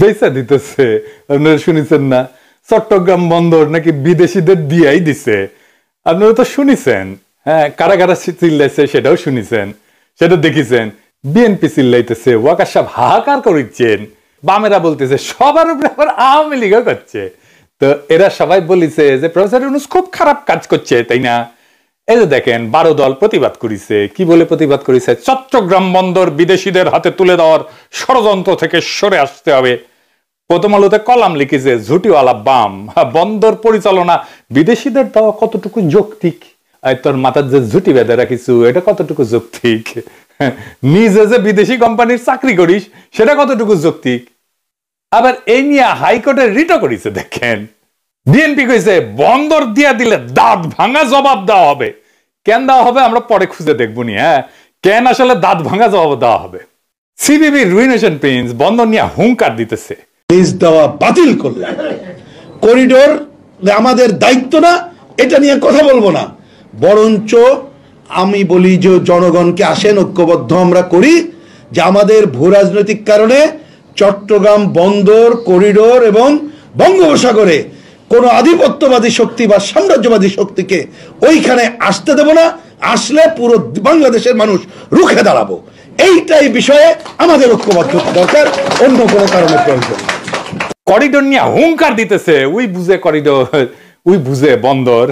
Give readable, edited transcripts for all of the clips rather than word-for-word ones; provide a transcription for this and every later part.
বেচা দিতেছে। আপনারা শুনেছেন না, চট্টগ্রাম বন্দর নাকি বিদেশিদের দিয়াই দিছে। আপনারা তো শুনেছেন, হ্যাঁ, কারা কারা চিল্লাইছে সেটাও শুনেছেন, সেটা দেখেছেন। বিএনপি চিল্লাইতেছে, ওয়াকার সাহেব হাহাকার করছেন, বামেরা বলতেছে, সবার উপরে আবার আওয়ামী লীগও করছে। তো এরা সবাই বলেছে যে প্রফেসর ইউনূস খুব খারাপ কাজ করছে, তাই না? এই যে দেখেন 12 দল প্রতিবাদ করেছে। কি বলে প্রতিবাদ করেছে? চট্টগ্রাম বন্দর বিদেশিদের হাতে তুলে দেওয়ার ষড়যন্ত্র থেকে সরে আসতে হবে। প্রথম আলোতে কলাম লিখেছে, ঝুটিওয়ালা বাম, বন্দর পরিচালনা বিদেশিদের দেওয়া কতটুকু যৌক্তিক? তোর মাথার যে ঝুটি বেঁধে রাখিস, এটা কতটুকু যৌক্তিক? নিজে যে বিদেশি কোম্পানির চাকরি করিস, সেটা কতটুকু যৌক্তিক? আবার এই নিয়ে হাইকোর্টের রিটও করেছে। দেখেন, বিএনপি কইছে বন্দর দিয়া দিলে দাঁত ভাঙা জবাব দেওয়া হবে। কেন দেওয়া হবে আমরা পরে খুঁজে দেখবো নি। হ্যাঁ, কেন আসলে দাঁত ভাঙা জবাব দেওয়া হবে? সিপিবি রুইনেশন প্রিন্স বন্দর নিয়ে হুঙ্কার দিতেছে, লিজ দেওয়া বাতিল করলে করিডোর আমাদের দায়িত্ব না, এটা নিয়ে কথা বলবো না। বরঞ্চ আমি বলি যে জনগণকে আসেন, ঐক্যবদ্ধ আমরা করি যে আমাদের ভূ রাজনৈতিক কারণে চট্টগ্রাম বন্দর করিডোর এবং বঙ্গোপসাগরে কোন আধিপত্যবাদী শক্তি বা সাম্রাজ্যবাদী শক্তিকে ওইখানে আসতে দেব না। আসলে পুরো বাংলাদেশের মানুষ রুখে দাঁড়াবো। এইটাই বিষয়ে আমাদের ঐক্যবদ্ধতা দরকার, অন্য কোনো কারণে প্রয়োজন। করিডোর নিয়ে হুঙ্কার দিতেছে, উই বুঝে করিডোর, উই বুঝে বন্দর।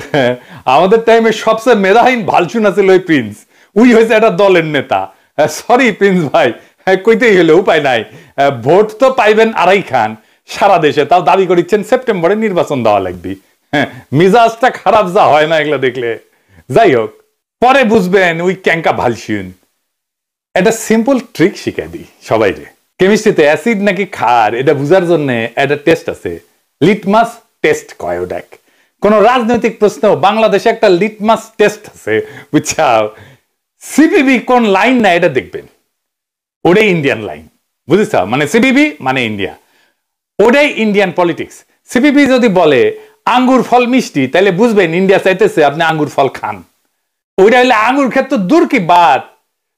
আমাদের টাইমে সবচেয়ে মেধাহীন ভালচুনা ছিল ওই প্রিন্স, উই হয়েছে একটা দলের নেতা। সরি প্রিন্স ভাই, কইতেই হলে উপায় নাই। ভোট তো পাইবেন আড়াই খান সারা দেশে, তাও দাবি করেছেন সেপ্টেম্বরে নির্বাচন দেওয়া লাগবে। হ্যাঁ, মিজাজটা খারাপ যা হয় না এগুলা দেখলে। যাই হোক, পরে বুঝবেন উই ক্যাঙ্কা ভালসুন। একটা সিম্পল ট্রিক শিখাই দিই সবাই রে। কেমিস্ট্রিতে অ্যাসিড নাকি ক্ষার এটা বুঝার জন্য একটা টেস্ট আছে, লিটমাস টেস্ট কয় ওটাক। কোন রাজনৈতিক প্রশ্ন বাংলাদেশে একটা লিটমাস টেস্ট আছে, বুঝছাও? সিপিবি কোন লাইন না এটা দেখবেন, ওটাই ইন্ডিয়ান লাইন, বুঝেছ? মানে সিপিবি মানে ইন্ডিয়া, ওটাই ইন্ডিয়ান পলিটিক্স। সিপিবি যদি বলে আঙ্গুর ফল মিষ্টি, তাহলে বুঝবেন ইন্ডিয়া চাইতেছে আপনি আঙ্গুর ফল খান। ওইটা হলে আঙ্গুর ক্ষেত্র দূর কি বাদ,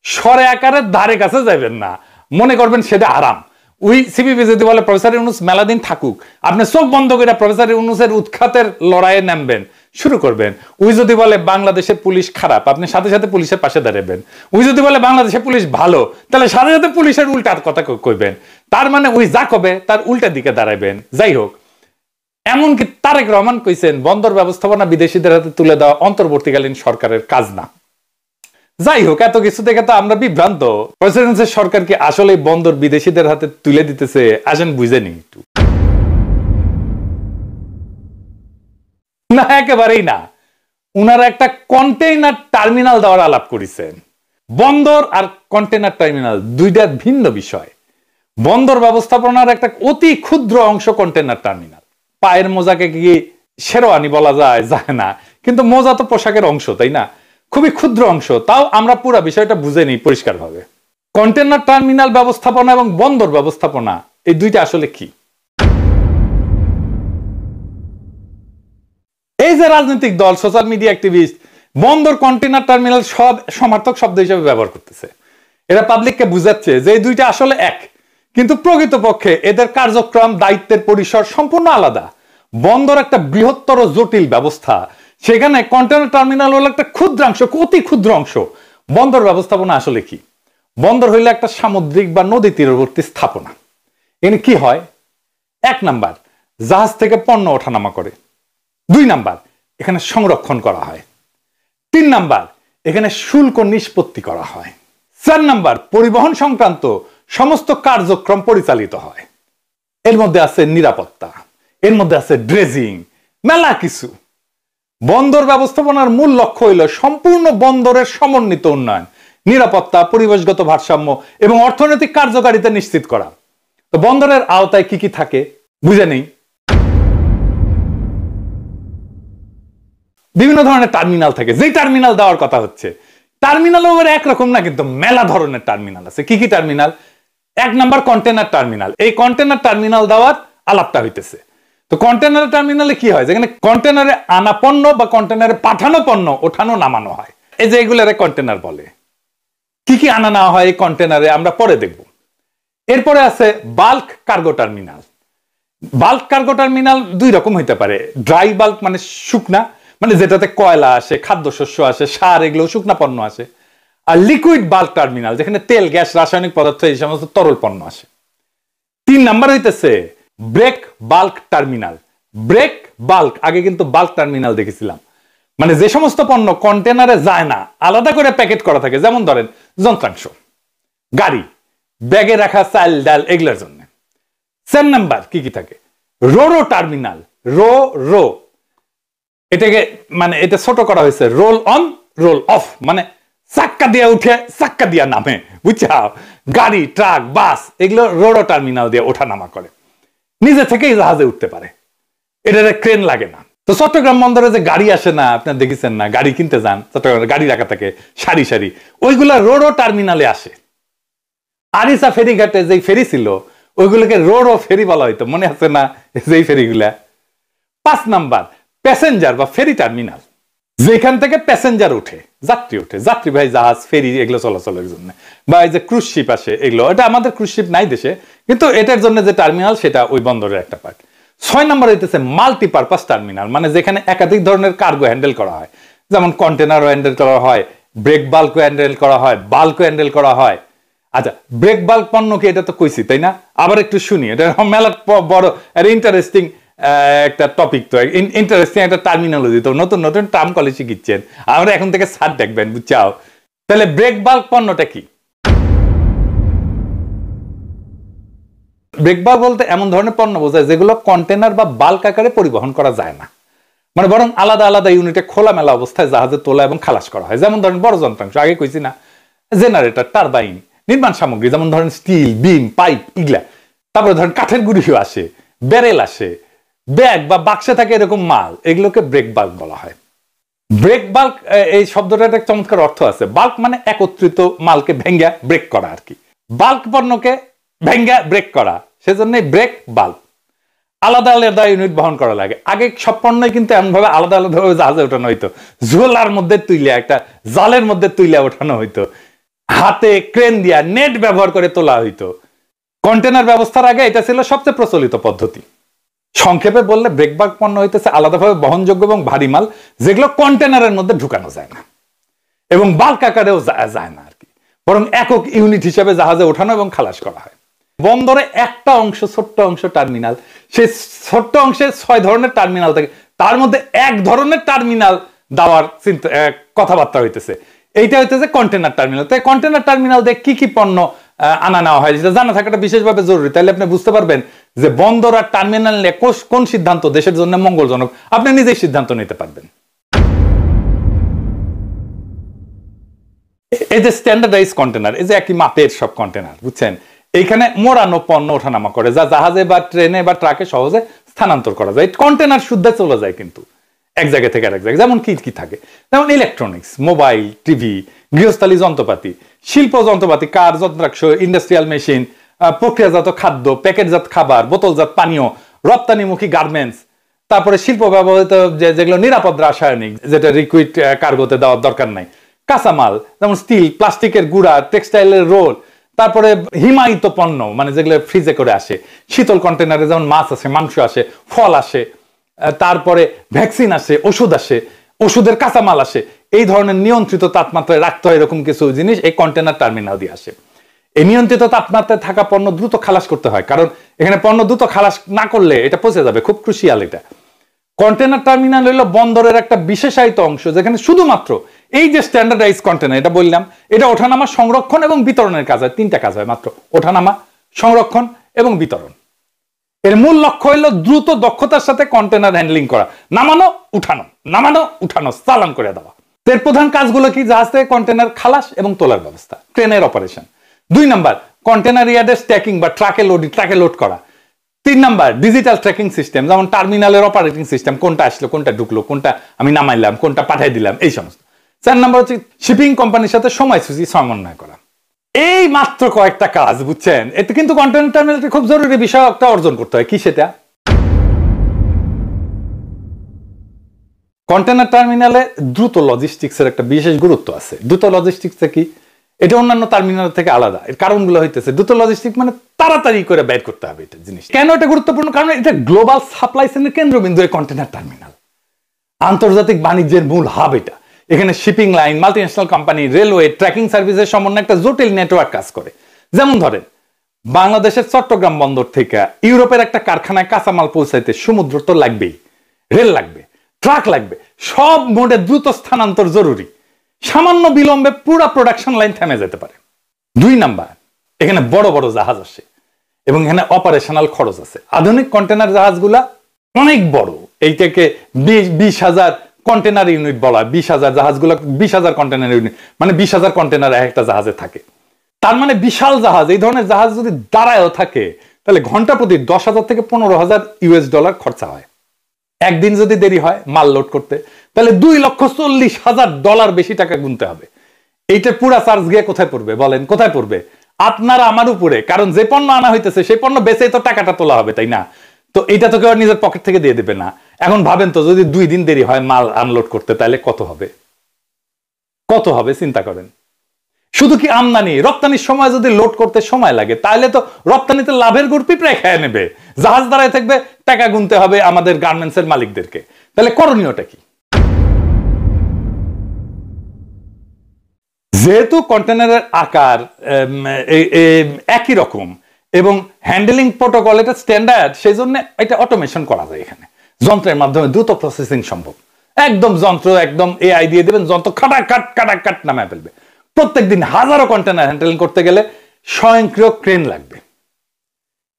সরে আকারের ধারে কাছে যাবেন না, মনে করবেন সেটা আরাম। ওই সিপিবি যদি বলে প্রফেসর ইউনূস মেলাদিন থাকুক, আপনি চোখ বন্ধ করে প্রফেসর ইউনূসের উৎখাতের লড়াইয়ে নামবেন, শুরু করবেন। ওই যদি বলে বাংলাদেশের পুলিশ খারাপ, আপনি সাথে সাথে পুলিশের পাশে দাঁড়াবেন। ওই যদি বলে বাংলাদেশের পুলিশ ভালো, তাহলে সাথে সাথে পুলিশের উল্টার কথা কইবেন। তার মানে ওই যা কবে তার উল্টা দিকে দাঁড়াবেন। যাই হোক, এমনকি তারেক রহমান কইছেন বন্দর ব্যবস্থাপনা বিদেশিদের হাতে তুলে দেওয়া অন্তর্বর্তীকালীন সরকারের কাজ না। যাই হোক, এত কিছু দেখে তো আমরা বিভ্রান্ত। প্রেসিডেন্সির সরকার কি আসলে বন্দর বিদেশিদের হাতে তুলে দিতেছে? আসেন বুঝে নি একটু। না, একেবারেই না। উনারা একটা কন্টেইনার টার্মিনাল দেওয়ার আলাপ করেছেন। বন্দর আর কন্টেইনার টার্মিনাল দুইটা ভিন্ন বিষয়। বন্দর ব্যবস্থাপনার একটা অতি ক্ষুদ্র অংশ কন্টেইনার টার্মিনাল। পায়ের মোজাকে কি শেরওয়ানি বলা যায়? যায় না, কিন্তু মোজা তো পোশাকের অংশ, তাই না? খুবই ক্ষুদ্র অংশ। তাও আমরা পুরো বিষয়টা বুঝে নিই পরিষ্কারভাবে। কন্টেইনার টার্মিনাল ব্যবস্থাপনা এবং বন্দর ব্যবস্থাপনা এই দুইটা আসলে কি? এই যে রাজনৈতিক দল, সোশ্যাল মিডিয়া অ্যাক্টিভিস্ট বন্দর কন্টেইনার টার্মিনাল সব সমার্থক শব্দ হিসেবে ব্যবহার করতেছে। এরা পাবলিককে বুঝাচ্ছে যে এই দুইটা আসলে এক, কিন্তু প্রকৃতপক্ষে এদের কার্যক্রম, দায়িত্বের পরিসর সম্পূর্ণ আলাদা। বন্দর একটা বৃহত্তর জটিল ব্যবস্থা, সেখানে কন্টেইনার টার্মিনাল হলো একটা ক্ষুদ্রাংশ, অতি ক্ষুদ্র অংশ। বন্দর ব্যবস্থাপনা আসলে কি? বন্দর হইলে একটা সামুদ্রিক বা নদী তীরবর্তী স্থাপনা। এখানে কি হয়? 1 নাম্বার, জাহাজ থেকে পণ্য ওঠানামা করে। 2 নাম্বার, এখানে সংরক্ষণ করা হয়। 3 নাম্বার, এখানে শুল্ক নিষ্পত্তি করা হয়। 4 নাম্বার, পরিবহন সংক্রান্ত সমস্ত কার্যক্রম পরিচালিত হয়। এর মধ্যে আছে নিরাপত্তা, এর মধ্যে আছে ড্রেজিং, মেলা কিছু। বন্দর ব্যবস্থাপনার মূল লক্ষ্য হইল সম্পূর্ণ বন্দরের সমন্বিত উন্নয়ন, নিরাপত্তা, পরিবেশগত ভারসাম্য এবং অর্থনৈতিক কার্যকারিতা নিশ্চিত করা। তো বন্দরের আওতায় কি কি থাকে বুঝে নেই। বিভিন্ন ধরনের টার্মিনাল থাকে। যেই টার্মিনাল দেওয়ার কথা হচ্ছে, টার্মিনাল ওভার একরকম না, কিন্তু মেলা ধরনের টার্মিনাল আছে। কি কি টার্মিনাল? 1 number container terminal. এই কন্টেইনার টার্মিনাল দেওয়ার আলাপটা হইতেছে। তো কন্টেইনার টার্মিনালে কি হয়? যেখানে কন্টেইনারে আনা পণ্য বা কন্টেইনারে পাঠানো পণ্য ওঠানো নামানো হয়। এই যে এগুলারে কন্টেইনার বলে। কি কি আনা নেওয়া হয় এই কন্টেইনারে আমরা পরে দেখব। এরপরে আছে bulk cargo terminal. Bulk cargo terminal দুই রকম হইতে পারে। ড্রাই বাল্ক মানে শুকনা, মানে যেটাতে কয়লা আসে, খাদ্যশস্য আসে, সার, এগুলো শুকনা পণ্য আসে। আর লিকুইড বাল্ক টার্মিনাল, যেখানে তেল, গ্যাস, রাসায়নিক পদার্থ, এই সমস্ত তরল পণ্য আসে। 3 নাম্বার হইতেছে break bulk terminal. Break bulk, আগে কিন্তু বাল্ক টার্মিনাল দেখেছিলাম, মানে যে সমস্ত পণ্য কন্টেনারে যায় না, আলাদা করে প্যাকেট করা থাকে, যেমন ধরেন যন্ত্রাংশ, গাড়ি, ব্যাগে রাখা চাল ডাল, এগুলোর জন্য। 4 নাম্বার কি কি থাকে? Ro-ro terminal. রো এটাকে মানে এটা ছোট করা হয়েছে, রোল অন রোল অফ, মানে চাক্কা দিয়া উঠে চাক্কা দিয়া নামে, বুঝছাও? গাড়ি, ট্রাক, বাস, এগুলো রোরো টার্মিনাল দিয়ে ওঠা নামা করে, নিজে থেকেই জাহাজে উঠতে পারে, এটাতে ক্রেন লাগে না। তো চট্টগ্রাম বন্দরে যে গাড়ি আসে না, আপনার দেখেছেন না, গাড়ি কিনতে যান, চট্টগ্রামে গাড়ি রাখা থাকে সারি সারি, ওইগুলা রোরো টার্মিনালে আসে। আরিসা ফেরিঘাটে যে ফেরি ছিল, ওইগুলোকে রোরো ফেরি বলা হইতো, মনে আছে না যেই ফেরিগুলা? 5 নাম্বার প্যাসেঞ্জার বা ফেরি টার্মিনাল, যেখান থেকে প্যাসেঞ্জার উঠে, যাত্রী উঠে, যাত্রীবাহী জাহাজ, ফেরি, এগুলো চলাচলের জন্য। বা এই যে ক্রুজ শিপ আসে, এগুলো, এটা আমাদের ক্রুজ শিপ নাই দেশে, কিন্তু এটার জন্য যে টার্মিনাল, সেটা ওই বন্দরের একটা পার্ট। 6 নাম্বার হইতেছে মাল্টিপারপাস টার্মিনাল, মানে যেখানে একাধিক ধরনের কার্গো হ্যান্ডেল করা হয়, যেমন কন্টেনারও হ্যান্ডেল করা হয়, ব্রেক বাল্কও হ্যান্ডেল করা হয়, বাল্কও হ্যান্ডেল করা হয়। আচ্ছা, ব্রেক বাল্ক পণ্য কি, এটা তো কইছি তাই না? আবার একটু শুনি, এটা মেলা বড় আর ইন্টারেস্টিং একটা টপিক, তো ইন্টারেস্টিং একটা টার্মিনোলজি, তো নতুন নতুন টার্ম কলেজ শিখিচ্ছেন, আমরা এখন থেকে স্যার দেখবেন, বুঝছাও? তাহলে ব্রেক বাল্ক পণ্যটা কি? ব্রেক বাল্ক বলতে এমন ধরনের পণ্য বোঝায় যেগুলো কন্টেনার বা বাল্ক আকারে পরিবহন করা যায় না, মানে বরং আলাদা আলাদা ইউনিটে খোলামেলা অবস্থায় জাহাজে তোলা এবং খালাস করা হয়। যেমন ধরেন বড় যন্ত্রাংশ, আগে কইছি না, জেনারেটর, টারবাইন, নির্মাণ সামগ্রী, যেমন ধরেন স্টিল, বিম, পাইপ, ইগলা। তারপরে ধরেন কাঠের গুঁড়িও আসে, ব্যারেল আসে, ব্যাগ বা বাক্সে থাকে এরকম মাল, এগুলোকে ব্রেক বাল্ক বলা হয়। ব্রেক বাল্ক, এই শব্দটার একটা চমৎকার অর্থ আছে। বাল্ক মানে একত্রিত মালকে ভেঙ্গা ব্রেক করা আর কি, বাল্ক পণ্যকে ভেঙ্গা ব্রেক করা, সেজন্য ব্রেক বাল্ক। আলাদা আলাদা ইউনিট বহন করা লাগে। আগে সব পণ্যই কিন্তু এমন ভাবে আলাদা আলাদা ভাবে জাহাজে ওঠানো হইতো, ঝোলার মধ্যে তুইলা, একটা জালের মধ্যে তুইলা ওঠানো হইতো, হাতে ক্রেন দিয়া নেট ব্যবহার করে তোলা হইতো। কন্টেনার ব্যবস্থার আগে এটা ছিল সবচেয়ে প্রচলিত পদ্ধতি। সংক্ষেপে বললে ব্রেক বাল্ক পণ্য হইতেছে আলাদাভাবে বহনযোগ্য এবং ভারী মাল, যেগুলো কন্টেনারের মধ্যে ঢুকানো যায় না এবং বাল্ক আকারেও যায় না আর কি, বরং একক ইউনিট হিসেবে জাহাজে ওঠানো এবং খালাস করা হয়। বন্দরে একটা অংশ, ছোট্ট অংশ টার্মিনাল, সেই ছোট্ট অংশে 6 ধরনের টার্মিনাল থাকে, তার মধ্যে 1 ধরনের টার্মিনাল দেওয়ার কথাবার্তা হইতেছে, এইটা হইতেছে কন্টেনার টার্মিনাল। তাই কন্টেনার টার্মিনাল দিয়ে কি কি পণ্য আনা নেওয়া হয়, যেটা জানা থাকাটা বিশেষভাবে জরুরি, তাহলে আপনি বুঝতে পারবেন যে বন্দর আর টার্মিনাল নিয়ে কোন সিদ্ধান্ত দেশের জন্য মঙ্গলজনক, আপনি নিজেই সিদ্ধান্ত নিতে পারবেন। এই যে স্ট্যান্ডার্ডাইজ কন্টেনার, এই যে একই মাপের সব কন্টেনার, বুঝছেন, এইখানে মোড়ানো পণ্য ওঠানামা করে, যা জাহাজে বা ট্রেনে বা ট্রাকে সহজে স্থানান্তর করা যায়। কন্টেনার শুদ্ধে চলে যায় কিন্তু এক জায়গা থেকে আরেক জায়গায়। যেমন কি কি থাকে, যেমন ইলেকট্রনিক্স, মোবাইল, টিভি, গৃহস্থালী যন্ত্রপাতি, শিল্প যন্ত্রপাতি, কার, যন্ত্রাংশ, ইন্ডাস্ট্রিয়াল মেশিন, প্রক্রিয়াজাত খাদ্য, প্যাকেটজাত খাবার, বোতলজাত পানীয়, রপ্তানিমুখী গার্মেন্টস, তারপরে শিল্প ব্যবহৃত যেগুলো নিরাপদ রাসায়নিক, যেটা লিকুইড কার্গোতে দেওয়ার দরকার নাই, কাঁচামাল, যেমন স্টিল, প্লাস্টিকের গুঁড়া, টেক্সটাইলের রোল, তারপরে হিমায়িত পণ্য, মানে যেগুলো ফ্রিজে করে আসে, শীতল কন্টেনারে যেমন মাছ আসে, মাংস আসে, ফল আসে, তারপরে ভ্যাকসিন আসে, ওষুধ আসে, ওষুধের কাঁচামাল আসে। এই ধরনের নিয়ন্ত্রিত তাপমাত্রায় রাখতে হয় এরকম কিছু জিনিস এই কন্টেনার টার্মিনাল দিয়ে আসে। এই নিয়ন্ত্রিত তাপমাত্রায় থাকা পণ্য দ্রুত খালাস করতে হয়, কারণ এখানে পণ্য দ্রুত খালাস না করলে এটা পচে যাবে, খুব ক্রুশিয়াল এটা। কন্টেনার টার্মিনাল হলো বন্দরের একটা বিশেষায়িত অংশ, যেখানে শুধুমাত্র এই যে স্ট্যান্ডার্ডাইজ কন্টেনার, এটা বললাম, এটা ওঠানামা, সংরক্ষণ এবং বিতরণের কাজ হয়। 3টা কাজ হয় মাত্র, ওঠানামা, সংরক্ষণ এবং বিতরণ। এর মূল লক্ষ্য হলো দ্রুত দক্ষতার সাথে কন্টেনার হ্যান্ডলিং করা, নামানো উঠানো, নামানো উঠানো, চালান করে দেওয়া। এর প্রধান কাজগুলো কি? জাহাজ থেকে কন্টেনার খালাস এবং তোলার ব্যবস্থা, ট্রেনের অপারেশন। 2 নাম্বার কন্টেনার ইয়ার্ডের স্ট্যাকিং বা ট্রাকে লোড করা। 3 নাম্বার ডিজিটাল ট্র্যাকিং সিস্টেম, যেমন টার্মিনালের অপারেটিং সিস্টেম, কোনটা আসলো, কোনটা ঢুকলো, কোনটা আমি নামাইলাম, কোনটা পাঠাই দিলাম, এই সমস্ত। 4 নাম্বার হচ্ছে শিপিং কোম্পানির সাথে সময়সূচি সমন্বয় করা। এই মাত্র কয়েকটা কাজ, বুঝছেন। এতে কিন্তু কন্টেনার টার্মিনালটি খুব জরুরি বিষয় একটা অর্জন করতে হয়। কি সেটা? কন্টেনার টার্মিনালে দ্রুত লজিস্টিক্সের একটা বিশেষ গুরুত্ব আছে। দ্রুত লজিস্টিক্স কি? এটা অন্যান্য টার্মিনাল থেকে আলাদা। এর কারণগুলো হইতেছে, দ্রুত লজিস্টিক মানে তাড়াতাড়ি করে বের করতে হবে এটা জিনিস। কেন এটা গুরুত্বপূর্ণ? কারণ এটা গ্লোবাল সাপ্লাই চেইনের কেন্দ্রবিন্দু এই কন্টেনার টার্মিনাল, আন্তর্জাতিক বাণিজ্যের মূল হাব এটা। এখানে shipping line, multinational company, railway, tracking সার্ভিসের সমন্বয়ে একটা জটিল নেটওয়ার্ক কাজ করে। যেমন ধরেন বাংলাদেশের চট্টগ্রাম বন্দর থেকে ইউরোপের একটা কারখানায় কাঁচামাল পৌঁছাইতে সমুদ্র তো লাগবেই, রেল লাগবে, ট্রাক লাগবে, সব মোডে দ্রুত স্থানান্তর জরুরি। সামান্য বিলম্বে পুরো প্রোডাকশন লাইন থেমে যেতে পারে। 2 নাম্বার, এখানে বড় বড় জাহাজ আসে এবং এখানে অপারেশনাল খরচ আছে। আধুনিক কন্টেনার জাহাজগুলা অনেক বড়, এইটাকে 20,000 কন্টেনার ইউনিট বলা। 20,000 জাহাজগুলো 20,000 কন্টেনার ইউনিট, মানে 20,000 কন্টেনার একটা জাহাজে থাকে। তার মানে বিশাল জাহাজ। এই ধরনের জাহাজ যদি দাঁড়ায়ও থাকে তাহলে ঘন্টা প্রতি 10,000 থেকে 15,000 ইউএস ডলার খরচা হয়। একদিন যদি দেরি হয় মাল লোড করতে তাহলে $2,40,000 বেশি টাকা গুনতে হবে। এইটা পুরা চার্জ গিয়ে কোথায় পড়বে বলেন? কোথায় পড়বে? আপনার আমার উপরে। কারণ যে পণ্য আনা হইতেছে সেই পণ্য বেচেই তো টাকাটা তোলা হবে, তাই না? তো এটা তো কেউ নিজের পকেট থেকে দিয়ে দেবে না। এখন ভাবেন তো, যদি 2 দিন দেরি হয় মাল আনলোড করতে তাহলে কত হবে? কত হবে চিন্তা করেন। শুধু কি আমদানি, রপ্তানির সময় যদি লোড করতে সময় লাগে তাহলে তো রপ্তানিতে লাভের গুড় পিঁপড়ে খেয়ে নেবে। জাহাজ দাঁড়ায় থাকবে, টাকা গুনতে হবে আমাদের গার্মেন্টসের মালিকদেরকে। তাহলে করণীয়টা কি? যেহেতু কন্টেনারের আকার একই রকম এবং হ্যান্ডেলিং প্রোটোকল এটা স্ট্যান্ডার্ড, সেই জন্য এটা অটোমেশন করা যায়। এখানে যন্ত্রের মাধ্যমে দ্রুত প্রসেসিং সম্ভব। একদম যন্ত্র, একদম এআই দিয়ে দেবেন, যন্ত্র কাট নামায় ফেলবে। প্রত্যেকদিন হাজারো কন্টেনার হ্যান্ডেলিং করতে গেলে স্বয়ংক্রিয় ক্রেন লাগবে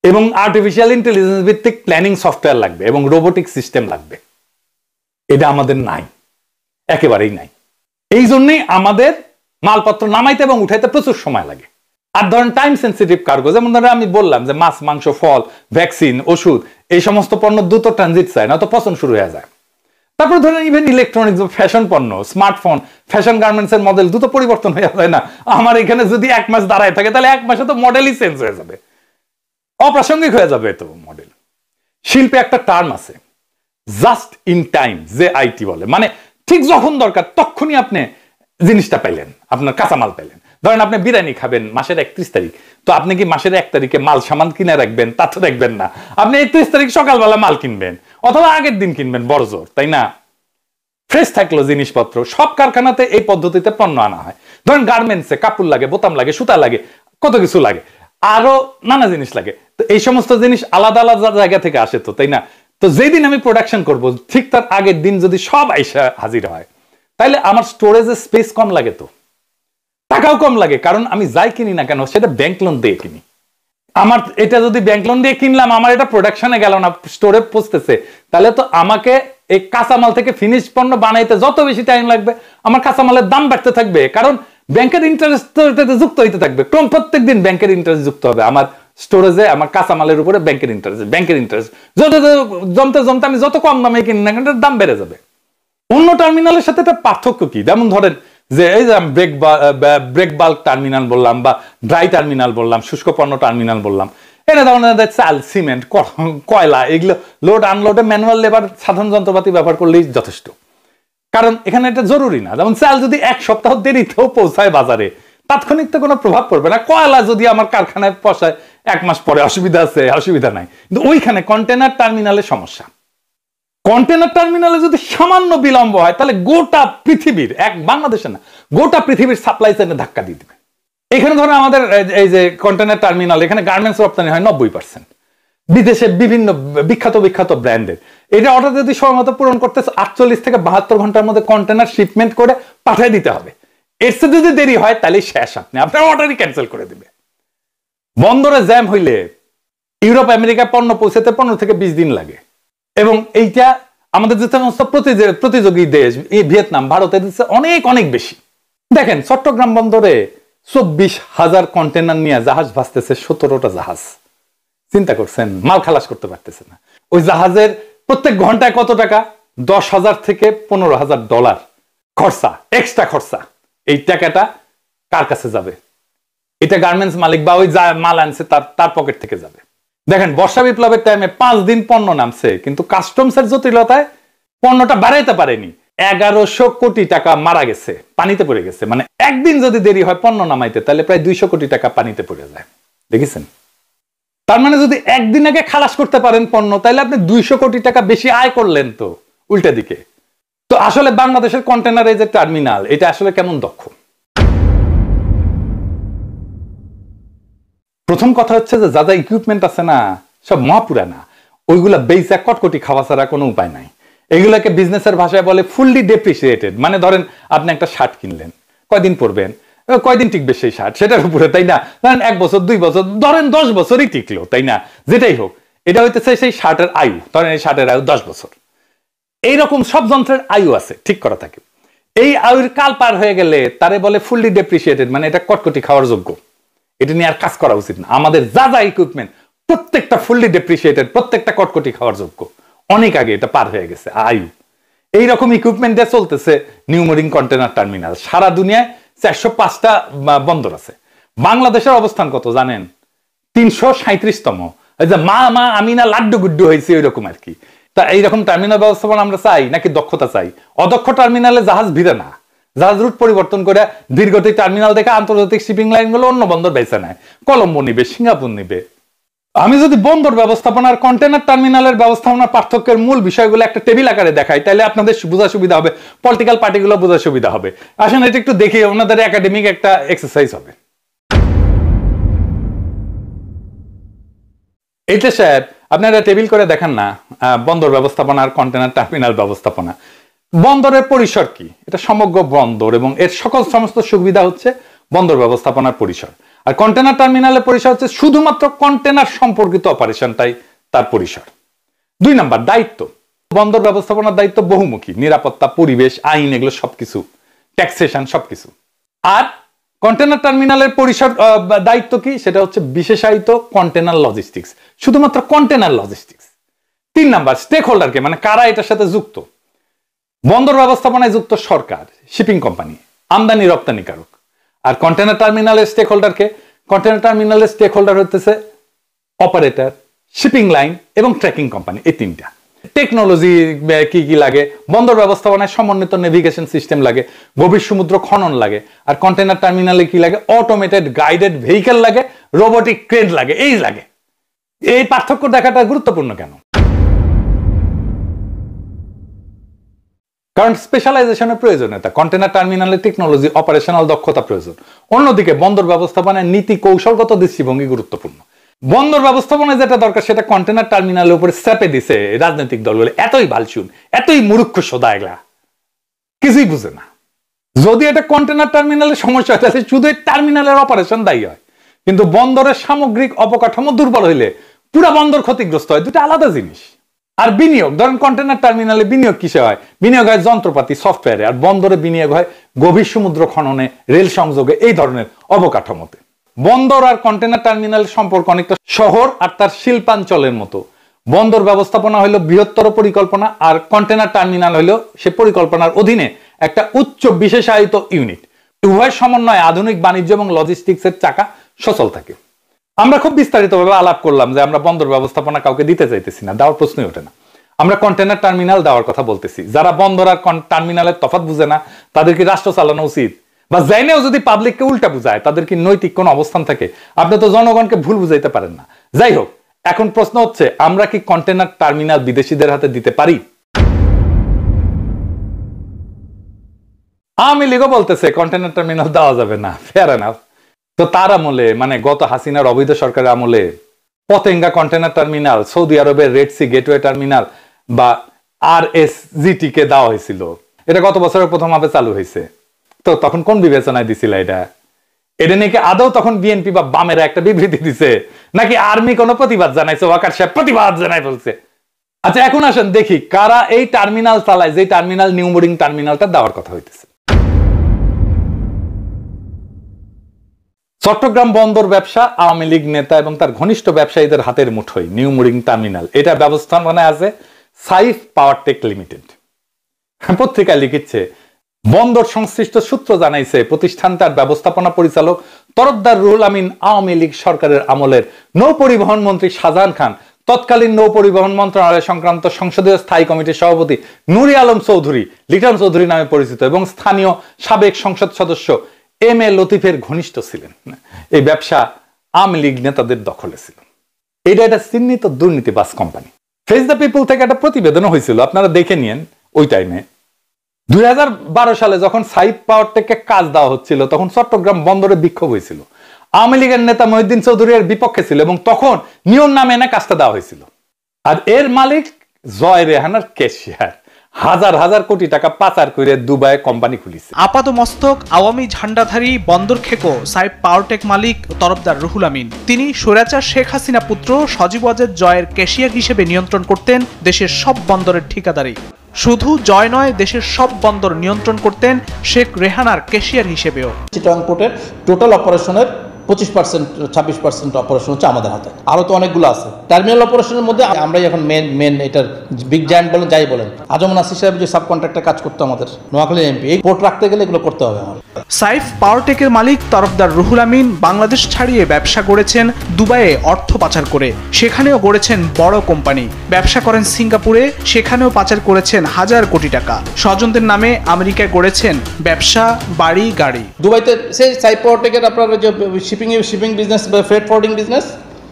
এবং আর্টিফিশিয়াল ইন্টেলিজেন্স ভিত্তিক প্ল্যানিং সফটওয়্যার লাগবে এবং রোবোটিক সিস্টেম লাগবে। এটা আমাদের নাই, একেবারেই নাই। এই জন্যই আমাদের মালপত্র নামাইতে এবং উঠাইতে প্রচুর সময় লাগে। আর ধরেন টাইম সেন্সিটিভ কার্গো, যেমন ধরেন আমি বললাম যে মাছ, মাংস, ফল, ভ্যাকসিন, ওষুধ, এই সমস্ত পণ্য দ্রুত ট্রানজিট চায় না তো পচন শুরু হয়ে যায়। তারপরে ধরেন ইভেন ইলেকট্রনিক্স, ফ্যাশন পণ্য, স্মার্টফোন, ফ্যাশন গার্মেন্টস এর মডেল দ্রুত পরিবর্তন হয়ে যায় না। আমার এখানে যদি 1 মাস দাঁড়ায় থাকে তাহলে 1 মাসে তো মডেলই চেঞ্জ হয়ে যাবে, অপ্রাসঙ্গিক হয়ে যাবে তো মডেল। শিল্পে একটা টার্ম আছে জাস্ট ইন টাইম, যে আইটি বলে, মানে ঠিক যখন দরকার তখনই আপনি জিনিসটা পাইলেন, আপনার কাঁচামাল পাইলেন। ধরেন আপনি বিরিয়ানি খাবেন মাসের 31 তারিখ, তো আপনি কি মাসের 1 তারিখে মাল সামান কিনে রাখবেন? তা তো রাখবেন না। আপনি 31 তারিখ সকালবেলা মাল কিনবেন অথবা আগের দিন কিনবেন বড় জোর, তাই না? ফ্রেশ থাকলো জিনিসপত্র। সব কারখানাতে এই পদ্ধতিতে পণ্য আনা হয়। ধরেন গার্মেন্টসে কাপড় লাগে, বোতাম লাগে, সুতা লাগে, কত কিছু লাগে, আরো নানা জিনিস লাগে। তো এই সমস্ত জিনিস আলাদা আলাদা জায়গা থেকে আসে তো, তাই না? তো যেদিন আমি প্রোডাকশন করব ঠিক তার আগের দিন যদি সব আইসা হাজির হয় তাহলে আমার স্টোরেজে স্পেস কম লাগে, তো টাকাও কম লাগে। কারণ আমি যাই কিনি না কেন সেটা ব্যাংক লোন দিয়ে কিনি। আমার এটা যদি ব্যাংক লোন দিয়ে কিনলাম, আমার এটা প্রোডাকশনে গেল না, স্টোরে পৌঁছতেছে, তাহলে তো আমাকে এই কাঁচামাল থেকে ফিনিশ পণ্য বানাইতে যত বেশি টাইম লাগবে আমার কাঁচামালের দাম বাড়তে থাকবে। কারণ ব্যাংকের ইন্টারেস্ট এটাতে যুক্ত হইতে থাকবে। প্রত্যেক দিন ব্যাংকের ইন্টারেস্ট যুক্ত হবে আমার স্টোরেজে, আমার কাঁচামালের উপরে ব্যাংকের ইন্টারেস্ট জমতে জমতে আমি যত কম দামে কিনি না কেন দাম বেড়ে যাবে। অন্য টার্মিনালের সাথে একটা পার্থক্য কি? যেমন ধরেন যে এই যে ব্রেক বাল্ক টার্মিনাল বললাম বা ড্রাই টার্মিনাল বললাম, শুষ্ক পণ্য টার্মিনাল বললাম, এনে ধরনের চাল, সিমেন্ট, কয়লা, এগুলো লোড আনলোডে ম্যানুয়াল লেবার, সাধারণ যন্ত্রপাতি ব্যবহার করলেই যথেষ্ট। কারণ এখানে এটা জরুরি না। যেমন চাল যদি 1 সপ্তাহ দেরিতেও পৌঁছায় বাজারে তাৎক্ষণিক তো কোনো প্রভাব পড়বে না। কয়লা যদি আমার কারখানায় পৌঁছায় 1 মাস পরে অসুবিধা আছে, অসুবিধা নাই। কিন্তু ওইখানে কন্টেনার টার্মিনালে সমস্যা। কন্টেনার টার্মিনালে যদি সামান্য বিলম্ব হয় তাহলে গোটা পৃথিবীর, বাংলাদেশে না, গোটা পৃথিবীর সাপ্লাই চেইনে ধাক্কা দিয়ে দিবে। এখানে ধরো আমাদের এই যে কন্টেনার টার্মিনাল, এখানে গার্মেন্টস রপ্তানি হয় 90%, বিদেশে বিভিন্ন বিখ্যাত ব্র্যান্ডের। এটা অর্ডার যদি সময় মতো পূরণ করতে 48 থেকে 72 ঘন্টার মধ্যে কন্টেনার শিপমেন্ট করে পাঠিয়ে দিতে হবে। এর সাথে যদি দেরি হয় তাহলে শেষ, আপনার অর্ডারই ক্যান্সেল করে দিবে। বন্দরে জ্যাম হইলে ইউরোপ আমেরিকা পণ্য পৌঁছাতে 15 থেকে 20 দিন লাগে। এবং এইটা আমাদের যে সমস্ত প্রতিযোগী দেশ, ভিয়েতনাম, ভারতের অনেক অনেক বেশি। দেখেন চট্টগ্রাম বন্দরে 24,000 কন্টেনার নিয়ে জাহাজ ভাসতেছে, 17টা জাহাজ। চিন্তা করছেন? মাল খালাস করতে পারতেছে না। ওই জাহাজের প্রত্যেক ঘন্টায় কত টাকা? $10,000 থেকে $15,000 খরচা, এক্সট্রা খরচা। এই টাকাটা কার কাছে যাবে? এটা গার্মেন্টস মালিক বা ওই মাল আনছে তার পকেট থেকে যাবে। দেখেন বর্ষা বিপ্লবের টাইমে 5 দিন পণ্য নামছে, কিন্তু কাস্টমসের জটিলতায় পণ্যটা বাড়াইতে পারেনি। 1100 কোটি টাকা মারা গেছে, পানিতে পড়ে গেছে। মানে একদিন যদি দেরি হয় পণ্য নামাইতে তাহলে প্রায় 200 কোটি টাকা পানিতে পড়ে যায়। দেখেছেন? তার মানে যদি একদিন আগে খালাস করতে পারেন পণ্য, তাহলে আপনি 200 কোটি টাকা বেশি আয় করলেন তো উল্টা দিকে। তো আসলে বাংলাদেশের কন্টেনার এই যে টার্মিনাল, এটা আসলে কেমন দক্ষ? প্রথম কথা হচ্ছে যে যা যা ইকুইপমেন্ট আছে না, সব মহাপুরানা। ওইগুলা বেইসা কটকটি খাওয়া ছাড়া কোনো উপায় নাই। এগুলাকে বিজনেসের ভাষায় বলে ফুললি ডেপ্রিসিয়েটেড। মানে ধরেন আপনি একটা শার্ট কিনলেন, কয়দিন পরবেন, কয়দিন টিকবে সেই শার্ট, সেটার উপরে, তাই না? ধরেন 1 বছর 2 বছর, ধরেন 10 বছরই টিকলো, তাই না? যেটাই হোক, এটা হইতেছে সেই শার্টের আয়ু। ধরেন এই শার্টের আয়ু 10 বছর। এইরকম সব যন্ত্রের আয়ু আছে, ঠিক করা থাকে। এই আয়ুর কাল পার হয়ে গেলে তারে বলে ফুললি ডেপ্রিসিয়েটেড, মানে এটা কটকটি খাওয়ার যোগ্য। এটা নিয়ে আর কাজ করা উচিত না। আমাদের যা যা ইকুইপমেন্ট প্রত্যেকটা ফুললি ডেপ্রিসিয়েটেড, প্রত্যেকটা কটকটি খাওয়ার যোগ্য। অনেক আগে এটা পার হয়ে গেছে আয়ু। এইরকম ইকুইপমেন্টে চলতেছে নিউ মেরিন কন্টেনার টার্মিনাল। সারা দুনিয়ায় 405টা বন্দর আছে। বাংলাদেশের অবস্থান কত জানেন? 337তম। এই যে মা মা আমি না লাড্ডু গুড্ডু হয়েছে ওই রকম আর কি। তা এইরকম টার্মিনাল ব্যবস্থাপনা আমরা চাই নাকি দক্ষতা চাই? অদক্ষ টার্মিনালে জাহাজ ভিড়ে না, জাহাজ রুট পরিবর্তন করে দীর্ঘতি টার্মিনাল থেকে আন্তর্জাতিক শিপিং লাইন গুলো অন্য বন্দর বেছে নেয়। কলম্বো নিবে, সিঙ্গাপুর নিবে। আমি যদি বন্দর ব্যবস্থাপনার কন্টেনার টার্মিনালের ব্যবস্থাপনার পার্থক্যের মূল বিষয়গুলো একটা টেবিল আকারে দেখাই, তাহলে আপনাদের বোঝা সুবিধা হবে, পলিটিক্যাল পার্টিগুলো বোঝা সুবিধা হবে। আসলে এটা একটু দেখি, ওনাদের একাডেমিক একটা এক্সারসাইজ হবে। এইটা স্যার আপনারা টেবিল করে দেখেন না, বন্দর ব্যবস্থাপনার কন্টেনার টার্মিনাল ব্যবস্থাপনা। বন্দরের পরিসর কি? এটা সমগ্র বন্দর এবং এর সকল সমস্ত সুবিধা হচ্ছে বন্দর ব্যবস্থাপনার পরিসর। আর কন্টেনার টার্মিনালের পরিসর হচ্ছে শুধুমাত্র কন্টেনার সম্পর্কিত অপারেশনটাই তার পরিসর। 2 নাম্বার দায়িত্ব। বন্দর ব্যবস্থাপনার দায়িত্ব বহুমুখী, নিরাপত্তা, পরিবেশ, আইন, এগুলো সবকিছু, ট্যাক্সেশন সবকিছু। আর কন্টেনার টার্মিনালের পরিসর দায়িত্ব কি? সেটা হচ্ছে বিশেষায়িত কন্টেনার লজিস্টিক্স, শুধুমাত্র কন্টেনার লজিস্টিক্স। 3 নাম্বার স্টেক হোল্ডারকে, মানে কারা এটার সাথে যুক্ত। বন্দর ব্যবস্থাপনায় যুক্ত সরকার, শিপিং কোম্পানি, আমদানি রপ্তানিকারক। আর কন্টেনার টার্মিনালের স্টেক হোল্ডারকে, কন্টেনার টার্মিনালের স্টেক হোল্ডার হচ্ছে অপারেটর, শিপিং লাইন এবং ট্র্যাকিং কোম্পানি। এই 3টা। টেকনোলজি কি কি লাগে? বন্দর ব্যবস্থাপনায় সমন্বিত নেভিগেশন সিস্টেম লাগে, গভীর সমুদ্র খনন লাগে। আর কন্টেনার টার্মিনালে কি লাগে? অটোমেটেড গাইডেড ভেহিকেল লাগে, রোবোটিক ক্রেন লাগে, এই লাগে। এই পার্থক্য দেখাটা গুরুত্বপূর্ণ কেন? কারণ স্পেশালাইজেশনের প্রয়োজনীয়তা। কন্টেনার টার্মিনালে টেকনোলজি, অপারেশনাল দক্ষতা প্রয়োজন। অন্যদিকে বন্দর ব্যবস্থাপনায় নীতি, কৌশলগত দৃষ্টিভঙ্গি গুরুত্বপূর্ণ। বন্দর ব্যবস্থাপনায় যেটা দরকার সেটা কন্টেনার টার্মিনালের উপরে চাপে দিছে রাজনৈতিক দলগুলো। এতই বালচুন, এতই মূর্খ সোদা, এগুলা কিছুই বুঝে না। যদি এটা কন্টেনার টার্মিনালের সমস্যা হয় তাহলে শুধু টার্মিনালের অপারেশন দায়ী হয়, কিন্তু বন্দরের সামগ্রিক অবকাঠামো দুর্বল হইলে পুরো বন্দর ক্ষতিগ্রস্ত হয়। দুটো আলাদা জিনিস। আর বিনিয়োগ, ধরেন কন্টেনার টার্মিনালে বিনিয়োগ কিসে হয়? বিনিয়োগ হয় যন্ত্রপাতি, সফটওয়্যারে। আর বন্দরে বিনিয়োগ হয় গভীর সমুদ্র খননে, রেল সংযোগে, এই ধরনের অবকাঠামোতে। বন্দর আর কন্টেনার টার্মিনাল সম্পর্ক অনেকটা শহর আর তার শিল্পাঞ্চলের মতো। বন্দর ব্যবস্থাপনা হলো বৃহত্তর পরিকল্পনা, আর কন্টেনার টার্মিনাল হলো সে পরিকল্পনার অধীনে একটা উচ্চ বিশেষায়িত ইউনিট। উভয় সমন্বয়ে আধুনিক বাণিজ্য এবং লজিস্টিক্সের চাকা সচল থাকে। আমরা খুব বিস্তারিতভাবে আলাপ করলাম যে আমরা বন্দর ব্যবস্থাপনা কাউকে দিতে চাইতেছি না, দেওয়ার প্রশ্নই ওঠে না। আমরা কন্টেনার টার্মিনাল দেওয়ার কথা বলতেছি। যারা বন্দর আর টার্মিনালের তফাৎ বুঝে না তাদের কি রাষ্ট্র চালানো উচিত? বা জানেও যদি পাবলিককে উল্টা বুঝায়, তাদের কি নৈতিক কোন অবস্থান থাকে? আপনি তো জনগণকে ভুল বুঝাইতে পারেন না। যাই হোক, এখন প্রশ্ন হচ্ছে আমরা কি কন্টেনার টার্মিনাল বিদেশিদের হাতে দিতে পারি? আওয়ামী লীগও বলতেছে কন্টেনার টার্মিনাল দেওয়া যাবে না। Fair enough. তো তার আমলে, মানে গত হাসিনার অবৈধ সরকারের আমলে পতেঙ্গা কন্টেনার টার্মিনাল, সৌদি আরবের রেড সি গেটওয়ে টার্মিনাল বা RSGT কে দেওয়া হয়েছিল। এটা গত বছরের প্রথম ভাবে চালু হয়েছে। তো তখন কোন বিবেচনায় দিছিল এটা? এটা নাকি আদৌ তখন বিএনপি বা বামেরা একটা বিবৃতি দিছে, নাকি আর্মি কোনো প্রতিবাদ জানাইছে? ওয়াকার সাহেব প্রতিবাদ জানাই বলছে। আচ্ছা, এখন আসেন দেখি কারা এই টার্মিনাল চালায়, যে টার্মিনাল নিউ মেরিন টার্মিনালটা দেওয়ার কথা হইতেছে। চট্টগ্রাম বন্দর ব্যবসা আওয়ামী লীগ নেতা এবং তার ঘনিষ্ঠ ব্যবসায়ীদের হাতের মুঠোয় নিউ মেরিন টার্মিনাল। এটা ব্যবস্থাপনায় আছে সাইফ পাওয়ার টেক লিমিটেড। পত্রিকায় লিখিচ্ছে, বন্দর সংশ্লিষ্ট সূত্র জানাইছে প্রতিষ্ঠানটার ব্যবস্থাপনা পরিচালক তরফদার রুহুল আমিন আওয়ামী লীগ সরকারের আমলের নৌ পরিবহন মন্ত্রী শাহজাহান খান, তৎকালীন নৌ পরিবহন মন্ত্রণালয় সংক্রান্ত সংসদীয় স্থায়ী কমিটির সভাপতি নুরি আলম চৌধুরী, লিটন চৌধুরী নামে পরিচিত, এবং স্থানীয় সাবেক সংসদ সদস্য MA লতিফের ঘনিষ্ঠ ছিলেন। এই ব্যবসা আওয়ামী লীগ নেতাদের দখলে ছিল। এটা একটা চিহ্নিত দুর্নীতিবাজ কোম্পানি। ফেস দ্য পিপল থেকে একটা প্রতিবেদনও হয়েছিল, আপনারা দেখে নিয়েন। ওই টাইমে 2012 সালে যখন সাইফ পাওয়ারটেককে কাজ দেওয়া হচ্ছিল, তখন চট্টগ্রাম বন্দরে বিক্ষোভ হয়েছিল। আওয়ামী লীগের নেতা মহিউদ্দিন চৌধুরীর বিপক্ষে ছিল এবং তখন নিয়ম নামে এনে কাজটা দেওয়া হয়েছিল। আর এর মালিক জয় রেহানার ক্যাশিয়ার, হাজার হাজার কোটি টাকা পাচার করে দুবাইয়ে কোম্পানি খুলিছে। আপাতমস্তক আওয়ামী ঝান্ডাধারী বন্দর খেকো সাইফ পাওয়ারটেক মালিক তরফদার রুহুল আমিন। তিনি স্বৈরাচার শেখ হাসিনা পুত্র সজীব ওয়াজেদ জয়ের ক্যাশিয়ার হিসেবে নিয়ন্ত্রণ করতেন দেশের সব বন্দরের ঠিকাদারি। শুধু জয় নয়, দেশের সব বন্দর নিয়ন্ত্রণ করতেন শেখ রেহানার ক্যাশিয়ার হিসেবেও। চিটাগং পোর্টের টোটাল অপারেশনের 25% 26% অপারেশন হচ্ছে আমাদের হাতে, আরও তো অনেকগুলো আছে। টার্মিনাল অপারেশনের মধ্যে আমরাই এখন মেন এটার বিগ জায়ান্ট বলেন যাই বলেন। আজম নাসির সাহেব যে সাব কন্ট্রাক্টর কাজ করতো আমাদের নোয়াখালী এমপি, এই পোর্ট রাখতে গেলে এগুলো করতে হবে আমার। সাইফ পাওয়ারটেকের মালিক তরফদার রুহুল আমিন বাংলাদেশ ছাড়িয়ে ব্যবসা গড়েছেন দুবাইয়ে অর্থ পাচার করে, সেখানেও গড়েছেন বড় কোম্পানি। ব্যবসা করেন সিঙ্গাপুরে, সেখানেও পাচার করেছেন হাজার কোটি টাকা। স্বজনদের নামে আমেরিকায় গড়েছেন ব্যবসা, বাড়ি, গাড়ি। দুবাইতে সেই সাইফ পাওয়ারটেকের আপনার যে শিপিং বিজনেস বা ফ্রেট ফরওয়ার্ডিং বিজনেস,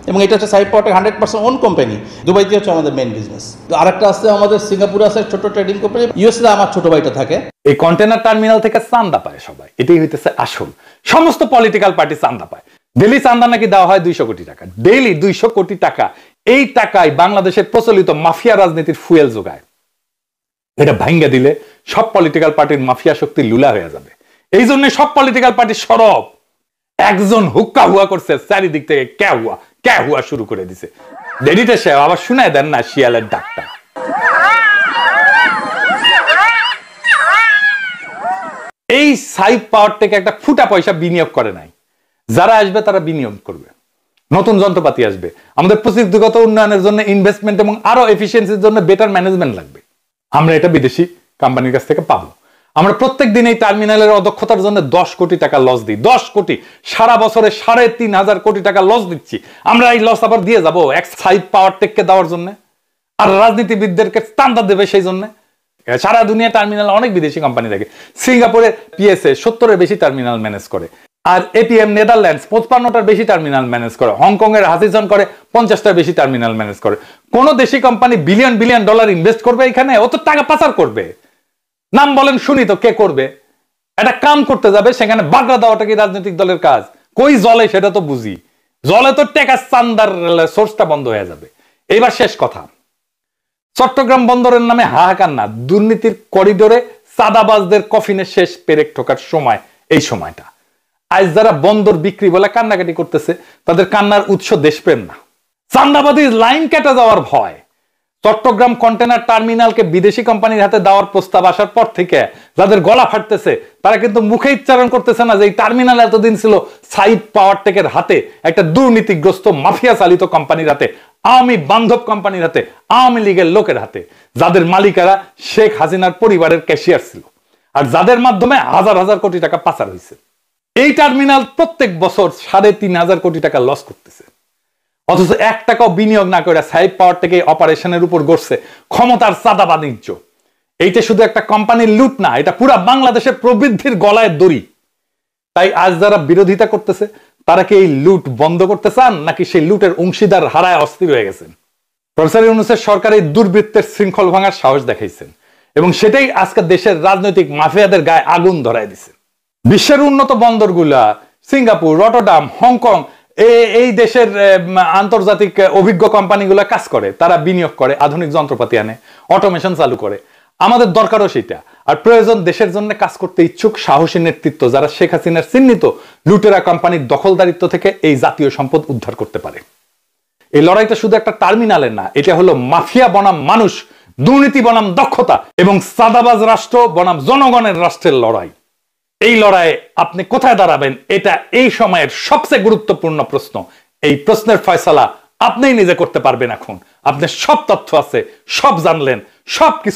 এবং এটা হচ্ছে সাইফ পাওয়ারটেক 100% ওন কোম্পানি। দুবাইতে হচ্ছে আমাদের মেইন বিজনেস। আরেকটা আছে আমাদের সিঙ্গাপুরে আছে ছোট ট্রেডিং কোম্পানি, ইউএসএ আমার ছোট ভাইটা থাকে। এই কন্টেনার টার্মিনাল থেকে চান্দা পায় সবাই, এটাই হইতেছে আসল। সমস্ত পলিটিক্যাল পার্টি চান্দা পায়। ডেইলি চান্দা নাকি দেওয়া হয় 200 কোটি টাকা, ডেইলি 200 কোটি টাকা। এই টাকায় বাংলাদেশের প্রচলিত মাফিয়া রাজনীতির ফুয়েল যোগায়। এটা ভাঙ্গা দিলে সব পলিটিক্যাল পার্টির মাফিয়া শক্তি লুলা হয়ে যাবে। এই জন্য সব পলিটিক্যাল পার্টি সরব। একজন হুক্কা হুয়া করছে, চারিদিক থেকে ক্যা হুয়া শুরু করে দিছে। দেরিতে সে আবার শুনায় দেন না শিয়ালের ডাকটা। এই সাইফ পাওয়ারটেক একটা ফুটা পয়সা বিনিয়োগ করে নাই। যারা আসবে তারা বিনিয়োগ করবে, নতুন যন্ত্রপাতি আসবে, আমাদের প্রযুক্তিগত উন্নয়নের জন্য ইনভেস্টমেন্ট এবং আরো এফিসিয়েন্সির জন্য বেটার ম্যানেজমেন্ট লাগবে। আমরা এটা বিদেশি কোম্পানির কাছ থেকে পাবো। আমরা প্রত্যেক দিন এই টার্মিনালের অদক্ষতার জন্য 10 কোটি টাকা লস দিই। 10 কোটি, সারা বছরে 3,500 কোটি টাকা লস দিচ্ছি। আমরা এই লস আবার দিয়ে যাবো এক সাইফ পাওয়ারটেককে দেওয়ার জন্য, আর রাজনীতিবিদদেরকে চান্দা দেবে সেই জন্য। সারা দুনিয়া টার্মিনাল অনেক বিদেশি কোম্পানি থাকে। সিঙ্গাপুরে পিএসএ 70-এর বেশি টার্মিনাল ম্যানেজ করে, আর এপিএম নেদারল্যান্ডস 55টার বেশি টার্মিনাল ম্যানেজ করে, হংকং এর হাসিজন করে 50টার বেশি টার্মিনাল ম্যানেজ করে। কোন দেশি কোম্পানি বিলিয়ন ডলার ইনভেস্ট করবে এখানে? ও তো টাকা পাচার করবে। নাম বলেন শুনি তো, কে করবে? একটা কাম করতে যাবে, সেখানে বাগড়া দেওয়াটা কি রাজনৈতিক দলের কাজ? কই জলে সেটা তো বুঝি, জলে তো টাকা চান্দার সোর্সটা বন্ধ হয়ে যাবে। এইবার শেষ কথা, চট্টগ্রাম বন্দরের নামে হাহাকার না, দুর্নীতির করিডোরে চাঁদাবাজদের কফিনে শেষ পেরেক ঠোকার সময় এই সময়টা। আজ যারা বন্দর বিক্রি বলে কান্নাকাটি করতেছে, তাদের কান্নার উৎস দেশপ্রেম না, চান্দাবাদী লাইন কেটে যাওয়ার ভয়। চট্টগ্রাম কন্টেনার টার্মিনালকে বিদেশি কোম্পানির হাতে দেওয়ার প্রস্তাব আসার পর থেকে যাদের গলা ফাটতেছে, তারা কিন্তু মুখে উচ্চারণ করতেছে না যে এই টার্মিনাল এতদিন ছিল সাইফ পাওয়ারটেকের হাতে, একটা দুর্নীতিগ্রস্ত মাফিয়া চালিত কোম্পানির হাতে, আওয়ামী বান্ধব কোম্পানির হাতে, আওয়ামী লীগের লোকের হাতে, যাদের মালিকারা শেখ হাসিনার পরিবারের ক্যাশিয়ার ছিল, আর যাদের মাধ্যমে হাজার হাজার কোটি টাকা পাচার হয়েছে। এই টার্মিনাল প্রত্যেক বছর 3,500 কোটি টাকা লস করতেছে, অথচ 1 টাকাও বিনিয়োগ না করে সাইফ পাওয়ারটেক অপারেশনের উপর গড়ছে ক্ষমতার চাঁদা বাণিজ্য। এইটা শুধু একটা কোম্পানির লুট না, এটা পুরা বাংলাদেশের প্রবৃদ্ধির গলায় দড়ি। তাই আজ যারা বিরোধিতা করতেছে, তারা কি এই লুট বন্ধ করতে চান, নাকি সেই লুটের অংশীদার হারায় অস্থির হয়ে গেছেন? প্রফেসর ইউনূসের সরকার এই দুর্বৃত্তের শৃঙ্খল ভাঙার সাহস দেখাইছেন, এবং সেটাই আজকে দেশের রাজনৈতিক মাফিয়াদের গায়ে আগুন ধরায় দিছে। বিশ্বের উন্নত বন্দরগুলা সিঙ্গাপুর, রটারডাম, হংকং, এই দেশের আন্তর্জাতিক অভিজ্ঞ কোম্পানিগুলো কাজ করে, তারা বিনিয়োগ করে, আধুনিক যন্ত্রপাতি আনে, অটোমেশন চালু করে। আমাদের দরকারও সেটা। আর প্রয়োজন দেশের জন্য কাজ করতে ইচ্ছুক সাহসী নেতৃত্ব, যারা শেখ হাসিনার চিহ্নিত লুটেরা কোম্পানির দখলদারিত্ব থেকে এই জাতীয় সম্পদ উদ্ধার করতে পারে। এই লড়াইটা শুধু একটা টার্মিনালের না, এটা হলো মাফিয়া বনাম মানুষ, দুর্নীতি বনাম দক্ষতা এবং চাঁদাবাজ রাষ্ট্র বনাম জনগণের রাষ্ট্রের লড়াই। এই লড়াইয়ে আপনি কোথায় দাঁড়াবেন, এটা এই সময়ের সবচেয়ে গুরুত্বপূর্ণ প্রশ্ন। এই প্রশ্নের ফয়সালা আপনিই নিজে করতে পারবেন। এখন আপনার সব তথ্য আছে, সব জানলেন, সবকিছু